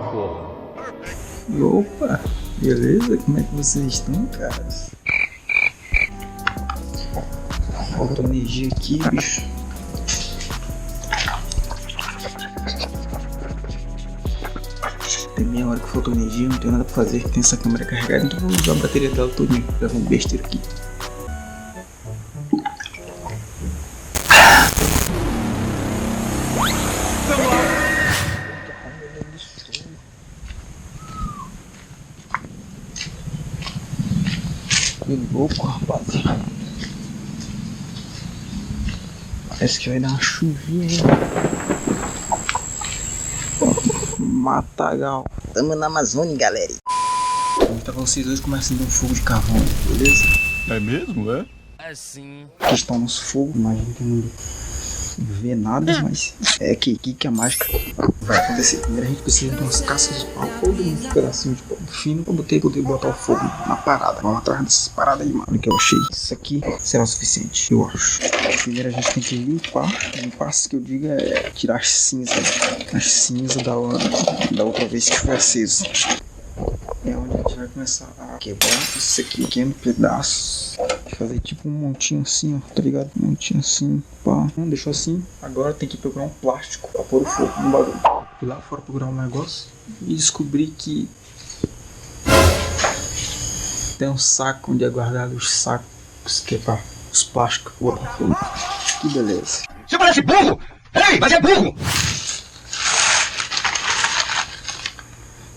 fogo. Opa, beleza? Como é que vocês estão, caras? Falta energia aqui, bicho. Tem meia hora que faltou energia, não tenho nada pra fazer. Tem essa câmera carregada, então vou usar a bateria dela todinha. Levando besteira aqui. Que louco, rapaziada. Parece que vai dar uma chuvinha, hein? Matagal. Tamo na Amazônia, galera. Então vocês dois começam a dar um fogo de carvão, beleza? É mesmo, é? É sim. Aqui está o nosso fogo. Imagina que não vê nada, mas é aqui que a mágica vai acontecer. Primeiro a gente precisa de umas cascas de pau ou de um pedacinho de pau fino pra poder botar o fogo na parada. Vamos atrás dessas paradas aí, mano. Olha que eu achei. Isso aqui será o suficiente, eu acho. Primeiro a gente tem que limpar. Limpar, se que eu digo, é tirar as cinzas. As cinzas da outra vez que foi aceso. É onde a gente vai começar a quebrar isso aqui, pequeno pedaços. Fazer tipo um montinho assim, ó, tá ligado? Um montinho assim, pá. Não deixou assim. Agora tem que procurar um plástico pra pôr o fogo no bagulho. Fui lá fora procurar um negócio e descobri que tem um saco onde é guardado os sacos que é pra os plásticos botar fogo. Que beleza. Você parece burro! Ei, mas é burro!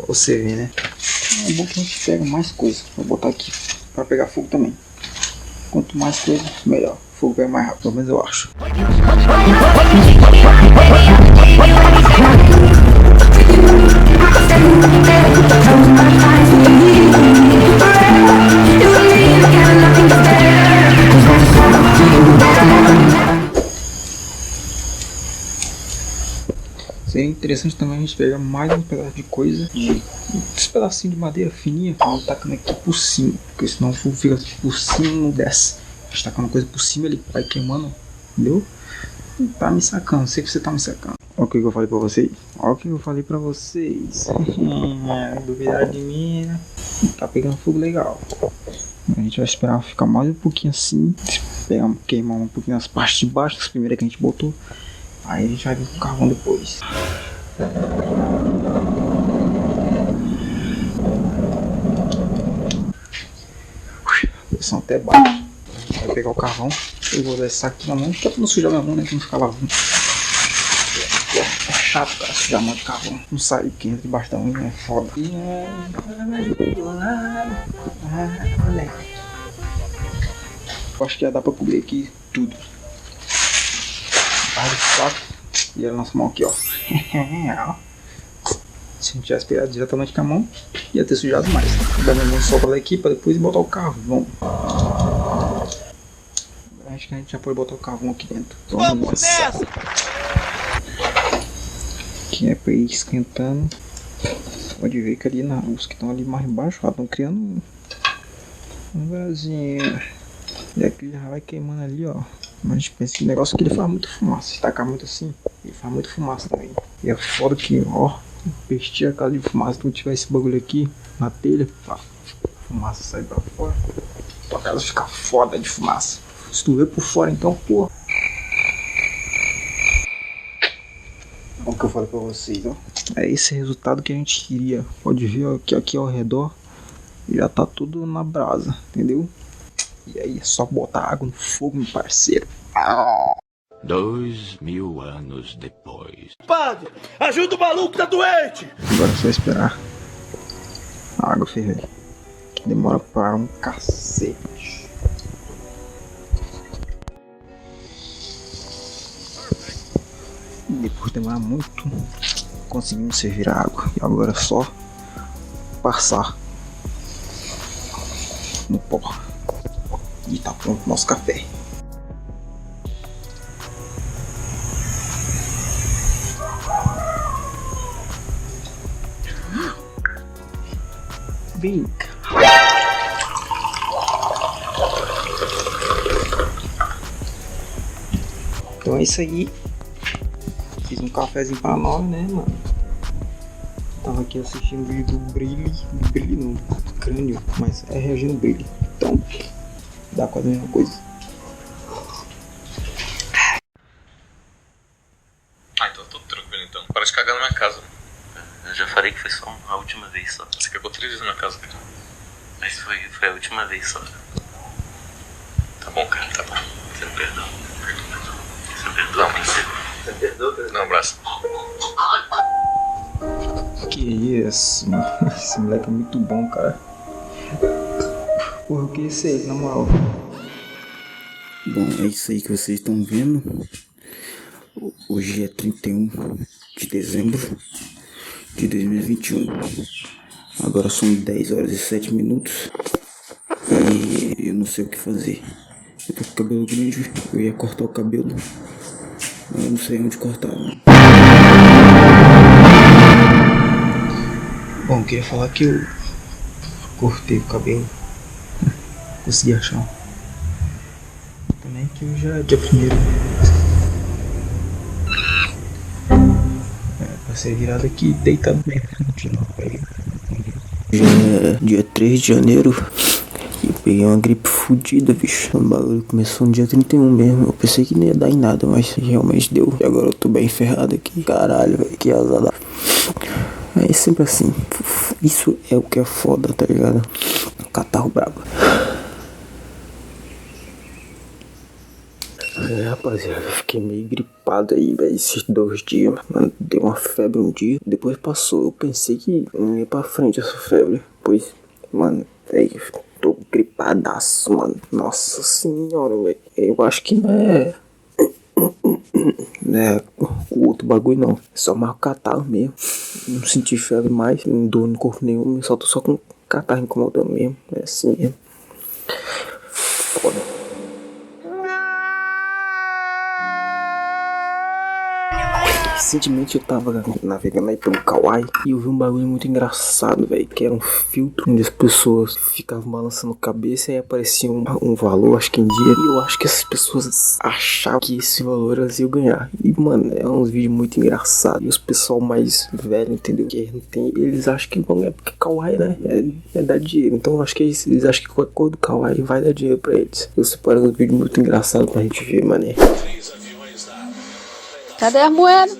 Você vê, né? É bom que a gente pega mais coisa. Vou botar aqui pra pegar fogo também. Quanto mais coisa, melhor. O fogo pega mais rápido, pelo menos eu acho. Seria interessante também a gente pegar mais um pedaço de coisa, esse pedacinho de madeira fininha, e tacando aqui por cima, porque senão o fogo fica por cima e não desce. A gente tacando coisa por cima, ele vai queimando, entendeu? E tá me sacando, sei que você tá me sacando. Olha o que eu falei pra vocês. Olha o que eu falei pra vocês. Duvidar de mim, né? Tá pegando fogo legal. A gente vai esperar ficar mais um pouquinho assim, queimar um pouquinho as partes de baixo, as primeiras que a gente botou. Aí a gente vai vir com o carvão depois. Pressão até baixa. Vai pegar o carvão. Eu vou dar esse saco aqui na mão, que é pra não sujar minha mão, né? Que não ficar lavando. É chato, cara, sujar a mão de carvão. Não sai que entra debaixo da unha, é foda. Eu acho que já dá pra cobrir aqui tudo. E a nossa mão aqui, ó. Se a gente tivesse pegado diretamente com a mão, ia ter sujado mais. Vou dar um sopro daqui pra depois botar o carvão. Acho que a gente já pode botar o carvão aqui dentro. Vamos nessa! Aqui é pra ir esquentando. Pode ver que ali os que estão ali mais embaixo estão criando um brasinho. E aqui já vai queimando ali, ó. Mas a gente pensa que o negócio aqui ele faz muito fumaça. Se tacar muito assim, ele faz muito fumaça também. E é foda que, ó, vestir a casa de fumaça. Se tu tiver esse bagulho aqui na telha, a fumaça sai pra fora. Tua casa fica foda de fumaça. Se tu ver por fora, então, pô. Olha o que eu falei pra vocês, ó. É esse resultado que a gente queria. Pode ver, ó, que aqui ao redor já tá tudo na brasa, entendeu? E aí é só botar água no fogo, meu parceiro. 2000 anos depois. Padre, ajuda o maluco, tá doente! Agora é só esperar a água ferver. Que demora para um cacete. E depois de demorar muito, conseguimos servir a água. E agora é só passar no pó. E tá pronto o nosso café. Vem cá. Então é isso aí. Fiz um cafezinho pra nós, né, mano? Tava tava aqui assistindo o vídeo do Brilho não, do Crânio, mas é reagindo Brilho. Então, dá quase a mesma coisa. Ah, então tudo tranquilo então. Para de cagar na minha casa. Eu já falei que foi só a última vez só. Você cagou 3 vezes na minha casa, cara. Mas foi a última vez só. Tá bom, cara, tá bom. Você me perdoa. Você me Dá perdoa, um abraço. Você me perdoa, cara? Dá um abraço. Que isso, mano. Esse moleque é muito bom, cara. Porra, eu queria ser ele, na moral. Bom, é isso aí que vocês estão vendo. Hoje é 31 de dezembro de 2021. Agora são 10 horas e 7 minutos. E eu não sei o que fazer. Eu tô com o cabelo grande, eu ia cortar o cabelo, mas eu não sei onde cortar, mano. Bom, eu queria falar que eu cortei o cabelo. Consegui achar. Também que hoje é dia 1º. Passei virado aqui deitado mesmo. Já é dia 3 de janeiro. E eu peguei uma gripe fodida, bicho. O bagulho começou no dia 31 mesmo. Eu pensei que não ia dar em nada, mas realmente deu. E agora eu tô bem ferrado aqui. Caralho, velho, que azar. É sempre assim. Isso é o que é foda, tá ligado? Catarro brabo. É, rapaziada, eu fiquei meio gripado aí, velho, esses 2 dias. Mano, deu uma febre um dia, depois passou. Eu pensei que não ia pra frente essa febre. Pois, mano, velho, tô gripadaço, mano. Nossa senhora, velho. Eu acho que não é o outro bagulho não. É só mais o catarro mesmo. Não senti febre mais, não dor no corpo nenhum. Só tô só com catarro incomodando mesmo. É assim mesmo. Foda. Recentemente eu tava navegando aí pelo Kawaii e eu vi um bagulho muito engraçado, velho, que era um filtro onde as pessoas ficavam balançando a cabeça e aí aparecia um valor, acho que em dia, e eu acho que essas pessoas achavam que esse valor elas iam ganhar. E, mano, é uns vídeos muito engraçados. E os pessoal mais velho, entendeu? Que não tem, eles acham que vão ganhar porque Kawaii, né? É dar dinheiro. Então eu acho que eles acham que qualquer coisa do Kawaii vai dar dinheiro pra eles. Eu separei um vídeo muito engraçado pra gente ver, mané. Cadê as moedas?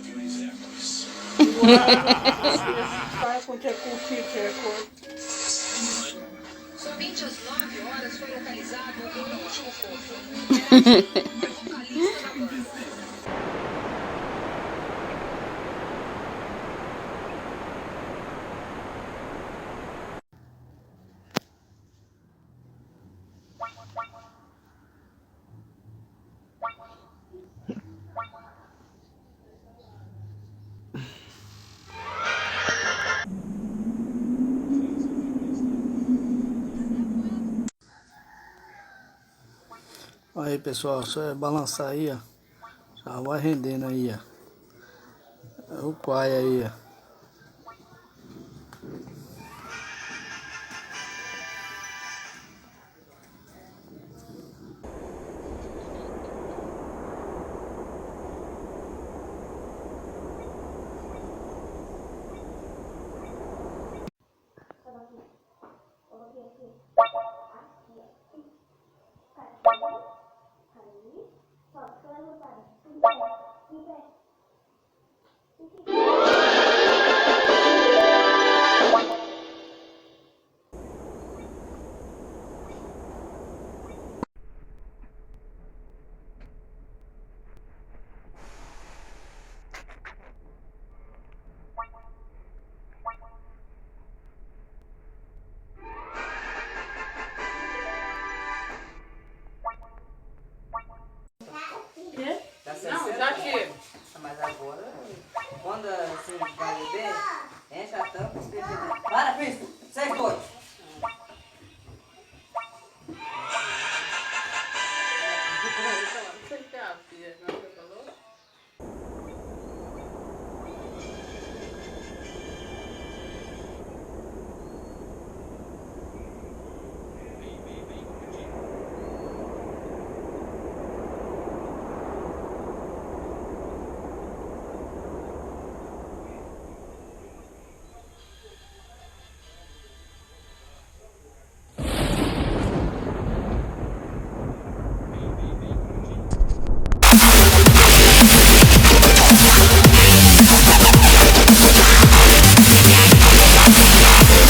Somente às 9 horas foi localizado o último corpo. Vocalista da banda. Aí pessoal, só é balançar aí, ó. Já vai rendendo aí, ó. É o pai aí, ó. Não, já chega. Mas agora, quando assim vai beber, enche a tampa e espeta. Para, Cristo! Vocês dois! Não sei se é a filha, não.